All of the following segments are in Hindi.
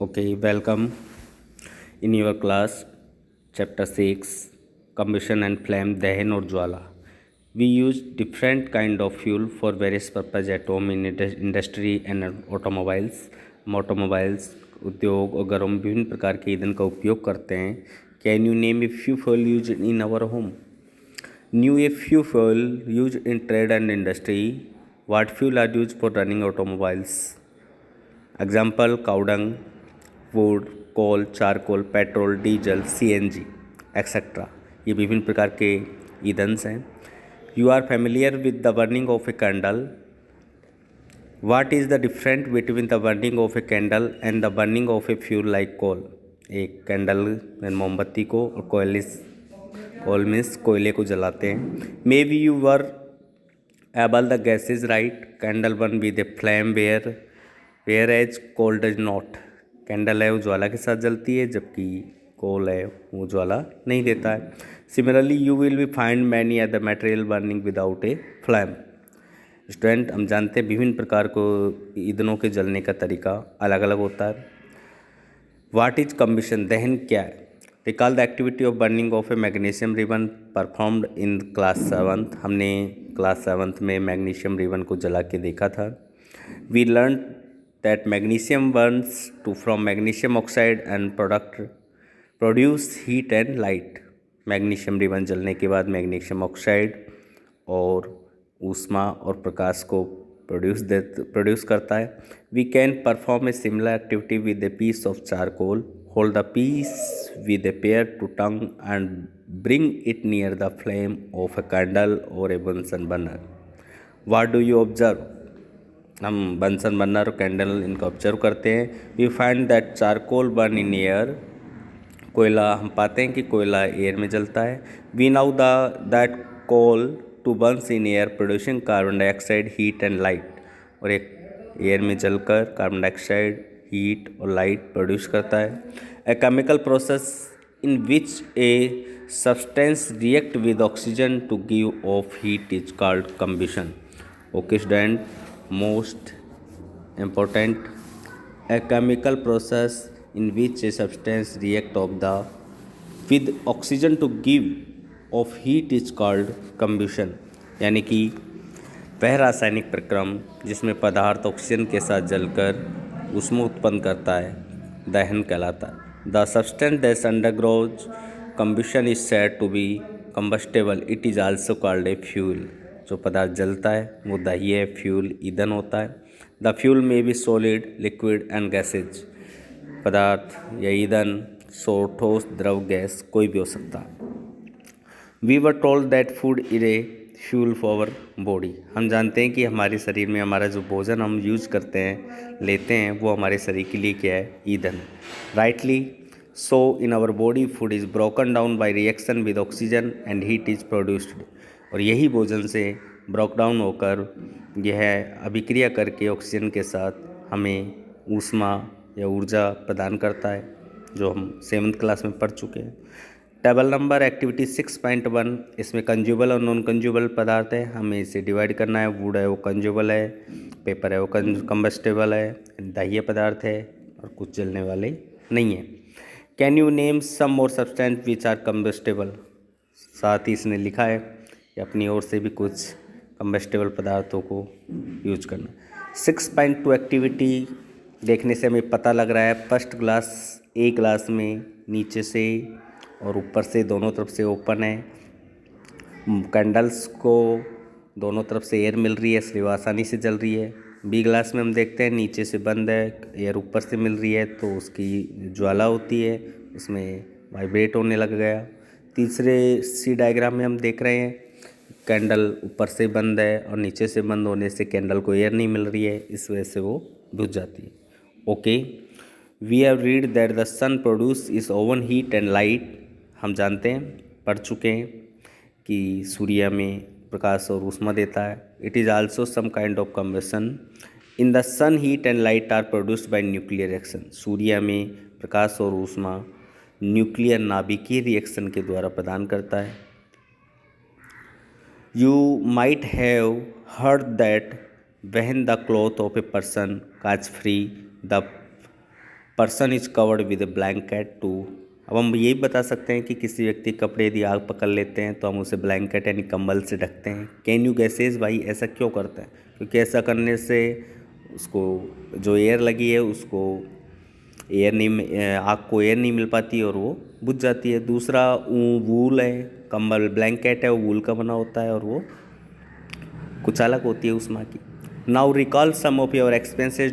Okay, welcome in your class, chapter 6, combustion and flame, Dahan or Jwala. We use different kind of fuel for various purpose at home in industry and automobiles. हम automobiles, उद्योग और घरों में विभिन्न प्रकार के ईंधन का उपयोग करते हैं. Can you name a few fuel used in our home? New a few fuel used in trade and industry. What fuel are used for running automobiles? Example: cow dung, wood, coal, charcoal, petrol, diesel, CNG etcetera. ये विभिन्न प्रकार के ईंधन हैं. You are familiar with the burning of a candle. What is the different between the burning of a candle and the burning of a fuel like coal. एक कैंडल मोमबत्ती को और कोल मीन्स कोयले को जलाते हैं. Maybe you were able the gases right. Candle burn with a flame whereas coal does not. Candle है वो ज्वाला के साथ जलती है, जबकि कोल है वो ज्वाला नहीं देता है. Similarly you will be find many other material burning without a flame. Student, हम जानते हैं विभिन्न प्रकार को ईंधनों के जलने का तरीका अलग अलग होता है. व्हाट इज कम्बशन, दहन क्या है? Recall the activity of burning of A magnesium ribbon performed in class 7. हमने क्लास 7 में मैग्नीशियम रिबन को जला के देखा था. We learn that magnesium burns from magnesium oxide and produce heat and light. Magnesium ribbon जलने के बाद मैग्नीशियम ऑक्साइड और ऊष्मा और प्रकाश को प्रोड्यूस करता है. We can perform a similar activity with a piece of charcoal. Hold the piece with a pair to tong and bring it near the flame of a candle or a Bunsen burner. What do you observe? हम बंसन बर्नर और कैंडल इनका ऑब्जर्व करते हैं. We find that charcoal burn in air. कोयला, हम पाते हैं कि कोयला एयर में जलता है. We now that coal too burns in air producing carbon dioxide, heat and light. और एक एयर में जलकर कार्बन डाइऑक्साइड, हीट और लाइट प्रोड्यूस करता है. A chemical process in which a substance react with oxygen to give off heat is called combustion. Okay student, most important, a chemical process in which a substance react with oxygen to give of heat is called combustion. यानी कि वह रासायनिक प्रक्रम जिसमें पदार्थ ऑक्सीजन के साथ जलकर ऊष्मा उत्पन्न करता है दहन कहलाता है. The substance that undergoes combustion is said to be combustible. It is also called a fuel. जो पदार्थ जलता है वो दाह्य फ्यूल ईंधन होता है. The fuel may be solid, liquid and gases. पदार्थ या ईंधन ठोस, द्रव, गैस कोई भी हो सकता है. We were told that food is a fuel for our body. हम जानते हैं कि हमारे शरीर में हमारा जो भोजन हम यूज करते हैं, लेते हैं, वो हमारे शरीर के लिए क्या है? ईंधन. Rightly so in our body food is broken down by reaction with oxygen and heat is produced. और यही भोजन से ब्रोक डाउन होकर यह अभिक्रिया करके ऑक्सीजन के साथ हमें ऊष्मा या ऊर्जा प्रदान करता है, जो हम 7th क्लास में पढ़ चुके हैं. Table number activity 6.1. इसमें कंज्यूबल और नॉन कंज्यूबल पदार्थ है, हमें इसे डिवाइड करना है. वुड है वो कंज्यूबल है, पेपर है वो कंबस्टेबल है, दाह्य पदार्थ है और कुछ जलने वाले नहीं है. Can you name some more substance which are combustible. साथ ही इसने लिखा है कि अपनी ओर से भी कुछ कंबस्टेबल पदार्थों को यूज करना. 6.2 एक्टिविटी देखने से हमें पता लग रहा है फर्स्ट ग्लास ए ग्लास में नीचे से और ऊपर से दोनों तरफ से ओपन है. कैंडल्स को दोनों तरफ से एयर मिल रही है, इसलिए वो आसानी से जल रही है. बी ग्लास में हम देखते हैं नीचे से बंद है, एयर ऊपर से मिल रही है, तो उसकी ज्वाला होती है, उसमें वाइब्रेट होने लग गया. तीसरे सी डायग्राम में हम देख रहे हैं कैंडल ऊपर से बंद है और नीचे से बंद होने से कैंडल को एयर नहीं मिल रही है, इस वजह से वो बुझ जाती है. Okay, we have read that the sun produce is own heat and light. हम जानते हैं, पढ़ चुके हैं कि सूर्य में प्रकाश और ऊष्मा देता है. It is also some kind of combustion. In the sun heat and light are produced by nuclear reaction. सूर्य में प्रकाश और ऊष्मा न्यूक्लियर नाभिकीय रिएक्शन के द्वारा प्रदान करता है. You might have heard that when the cloth of a person catch free, the person is covered with a blanket too. अब हम यही बता सकते हैं कि किसी व्यक्ति के कपड़े यदि आग पकड़ लेते हैं तो हम उसे ब्लैंकेट यानी कंबल से ढकते हैं। कैन यू गैसेज, भाई ऐसा क्यों करते हैं? क्योंकि ऐसा करने से उसको जो एयर लगी है उसको एयर नहीं, आग को एयर नहीं मिल पाती और वो बुझ जाती है। दूसरा वूल है, कंबल ब्लैंकेट है वो वूल का बना होता है और वो कुछ अलग होती है उष्मा की। Now recall some of your expenses.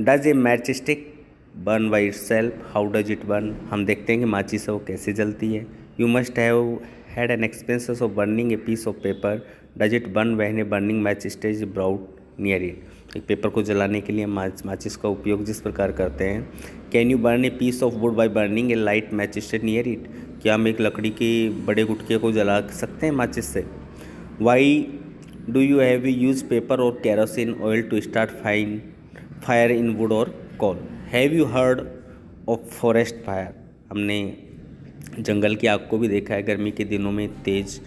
Does a match stick burn by इट सेल्फ, हाउ डज इट बर्न? हम देखते हैं कि माचिस वो कैसे जलती है। You must have had an expenses of burning a piece of paper, does it burn when a burning match stage brought near it? एक पेपर को जलाने के लिए माचिस का उपयोग जिस प्रकार करते हैं। Can you burn a piece of wood by burning a light match stage near it? क्या हम एक लकड़ी के बड़े गुटके को जला सकते हैं माचिस से? Why do you have use paper और kerosene oil to start fire in wood और coal? Have you heard of forest fire? हमने जंगल की आग को भी देखा है। गर्मी के दिनों में तेज़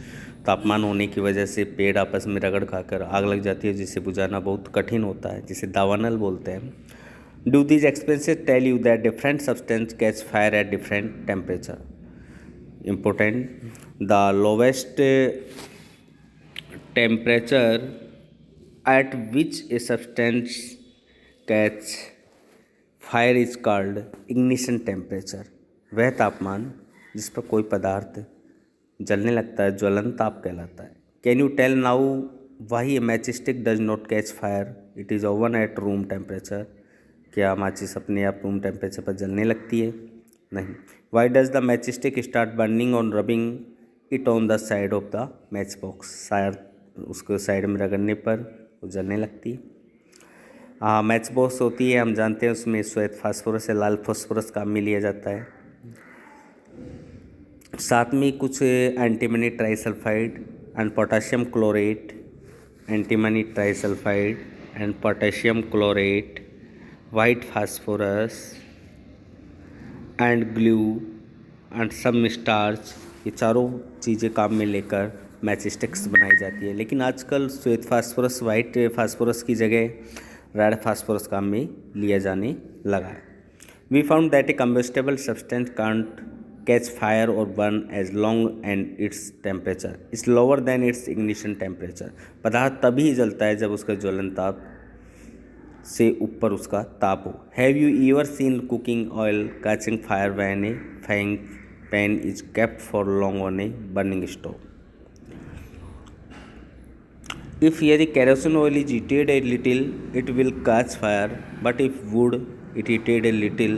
तापमान होने की वजह से पेड़ आपस में रगड़ खाकर आग लग जाती है, जिसे बुझाना बहुत कठिन होता है, जिसे दावानल बोलते हैं। Do these expenses tell you that different substance catch fire at different temperature? Important, the lowest temperature at which a substance catch fire is called ignition temperature। वह तापमान जिस पर कोई पदार्थ जलने लगता है ज्वलन ताप कहलाता है। Can you tell now why a match stick does not catch fire, it is own at room temperature? क्या माचिस अपने आप रूम टेम्परेचर पर जलने लगती है? नहीं। Why does the match stick start burning on rubbing it on the side of the match box? शायद उसको साइड में रगड़ने पर वो जलने लगती है। मैच बॉक्स होती है, हम जानते हैं उसमें श्वेत फास्फोरस या लाल फास्फोरस काम में लिया जाता है। साथ में कुछ antimony trisulphide and potassium chlorate, antimony trisulphide and potassium chlorate, white phosphorus and glue and some starch, ये चारों चीज़ें काम में लेकर मैच स्टिक्स बनाई जाती है। लेकिन आजकल श्वेत फास्फोरस वाइट फास्फोरस की जगह रेड फास्फोरस काम में लिया जाने लगा है। We found that a combustible substance can't catch fire or burn as long and its temperature is lower than its ignition temperature. पदार्थ तभी जलता है जब उसका ज्वलन ताप से ऊपर उसका ताप हो। Have you ever seen cooking oil catching fire when A frying pan is kept for long on a burning stove? If यदि kerosene oil is heated a little, it will catch fire, but if wood it heated a little,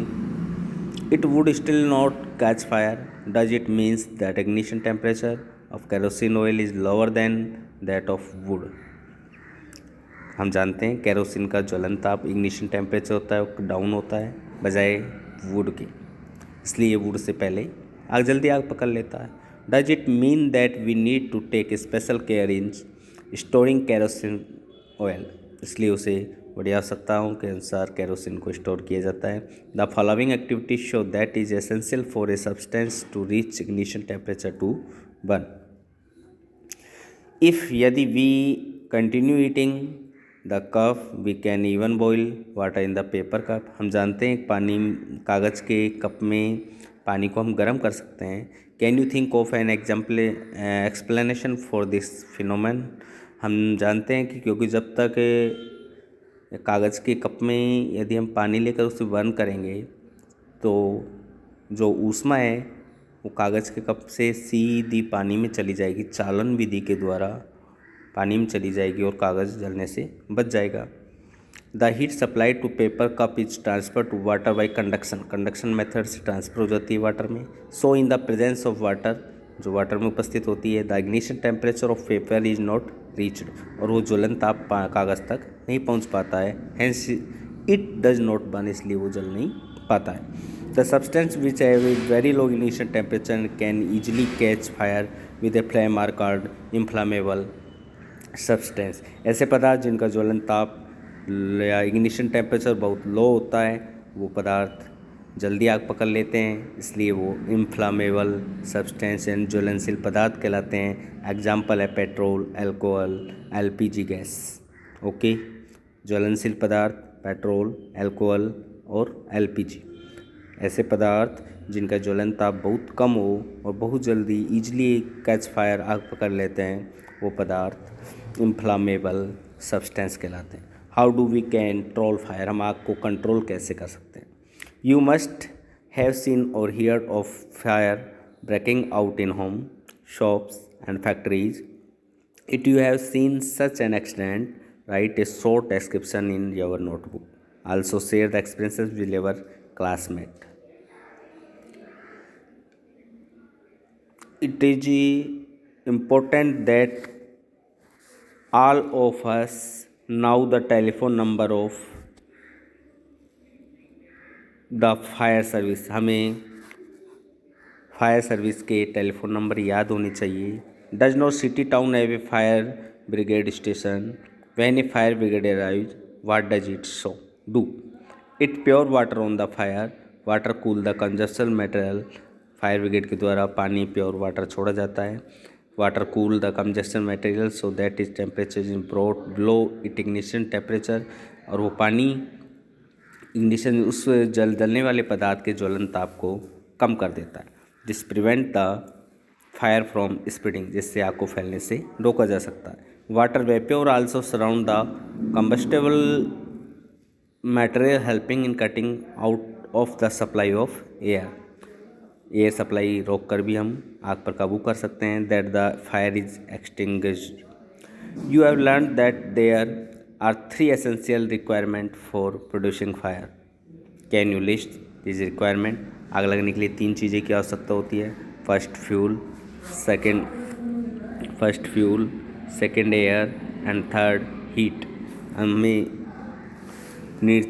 it would still not catch fire. Does it means that ignition temperature of kerosene oil is lower than that of wood? हम जानते हैं केरोसिन का ज्वलन ताप इग्निशन टेम्परेचर होता है वो डाउन होता है बजाय वुड के, इसलिए वुड से पहले आग जल्दी आग पकड़ लेता है। Does it mean that we need to take special care in storing kerosene oil? इसलिए उसे बड़ी आवश्यकताओं के अनुसार केरोसिन को स्टोर किया जाता है। The following activity show that is essential for a substance to reach ignition temperature to burn. If यदि we continue heating the cup we can even boil water in the paper cup. हम जानते हैं पानी कागज़ के कप में पानी को हम गर्म कर सकते हैं। Can you think of an example explanation for this phenomenon? हम जानते हैं कि क्योंकि जब तक कागज़ के कप में यदि हम पानी लेकर उसे बर्न करेंगे तो जो ऊष्मा है वो कागज़ के कप से सीधी पानी में चली जाएगी, चालन विधि के द्वारा पानी में चली जाएगी और कागज़ जलने से बच जाएगा। The heat supply to paper cup is transfer to water by conduction method से ट्रांसफ़र हो जाती है वाटर में। So in the presence of water, जो वाटर में उपस्थित होती है, the ignition temperature of paper is not reached, और वो ज्वलन ताप कागज़ तक नहीं पहुंच पाता है। Hence it does not burn, इसलिए वो जल नहीं पाता है। The substance which have a very low ignition temperature can easily catch fire with a flame are called inflammable substance. ऐसे पदार्थ जिनका ज्वलन ताप या इग्निशन टेम्परेचर बहुत लो होता है वो पदार्थ जल्दी आग पकड़ लेते हैं, इसलिए वो इन्फ्लामेबल सब्सटेंस यानी ज्वलनशील पदार्थ कहलाते हैं। एग्जाम्पल है petrol, alcohol, LPG gas. Okay, ज्वलनशील पदार्थ पेट्रोल, अल्कोहल और एलपीजी। ऐसे पदार्थ जिनका ज्वलन ताप बहुत कम हो और बहुत जल्दी ईजिली कैच फायर आग पकड़ लेते हैं, वो पदार्थ इन्फ्लामेबल सब्सटेंस कहलाते हैं। How do we control fire, हम आग को कंट्रोल कैसे कर सकते हैं? यू मस्ट हैव सीन और hear of fire breaking out in home, shops and factories. If you have seen such an accident, write a short description in your notebook. Also share the experiences with your classmate. It is important that all of us know the telephone number of the fire service. हमें फायर सर्विस के टेलीफोन नंबर याद होनी चाहिए। Does not city town have a fire brigade station? When A fire brigade arrives, what does it show do? It pure water on the fire, water cool the consumption material. Fire brigade के द्वारा पानी प्योर वाटर छोड़ा जाता है। Water cool the consumption material so that is temperature is brought below it ignition temperature, और वो पानी इग्निशन उस जलने वाले पदार्थ के ज्वलन ताप को कम कर देता है। This prevent the fire from spreading, जिससे आग को फैलने से रोका जा सकता है। Water vapour also surround the combustible material helping in cutting out of the supply of air. Air supply रोक कर भी हम आग पर काबू कर सकते हैं। That the fire is extinguished. You have learn that there are 3 essential requirement for producing fire. Can you list this requirement? आग लगने के लिए 3 चीज़ें की आवश्यकता होती है। First fuel, second air and third heat. हमें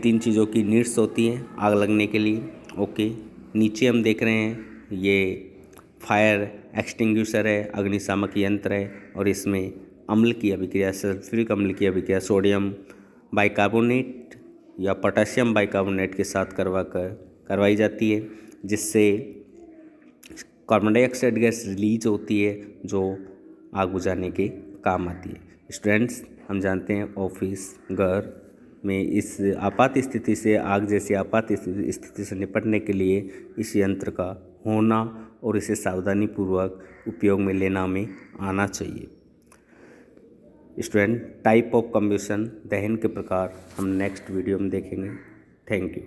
3 चीज़ों की नीड्स होती हैं आग लगने के लिए। ओके, नीचे हम देख रहे हैं ये फायर एक्सटिंग्विशर है, अग्निशामक यंत्र है, और इसमें अम्ल की अभिक्रिया, सल्फ्यूरिक अम्ल की अभिक्रिया सोडियम बाइकार्बोनेट या पोटेशियम बाइकार्बोनेट के साथ करवाई जाती है, जिससे कार्बन डाइऑक्साइड गैस रिलीज होती है जो आग बुझाने के काम आती है। स्टूडेंट्स, हम जानते हैं ऑफिस, घर में इस आपात स्थिति से, आग जैसी आपात स्थिति से निपटने के लिए इस यंत्र का होना और इसे सावधानीपूर्वक उपयोग में लेना हमें आना चाहिए। स्टूडेंट, टाइप ऑफ कम्बशन, दहन के प्रकार हम नेक्स्ट वीडियो में देखेंगे। Thank you.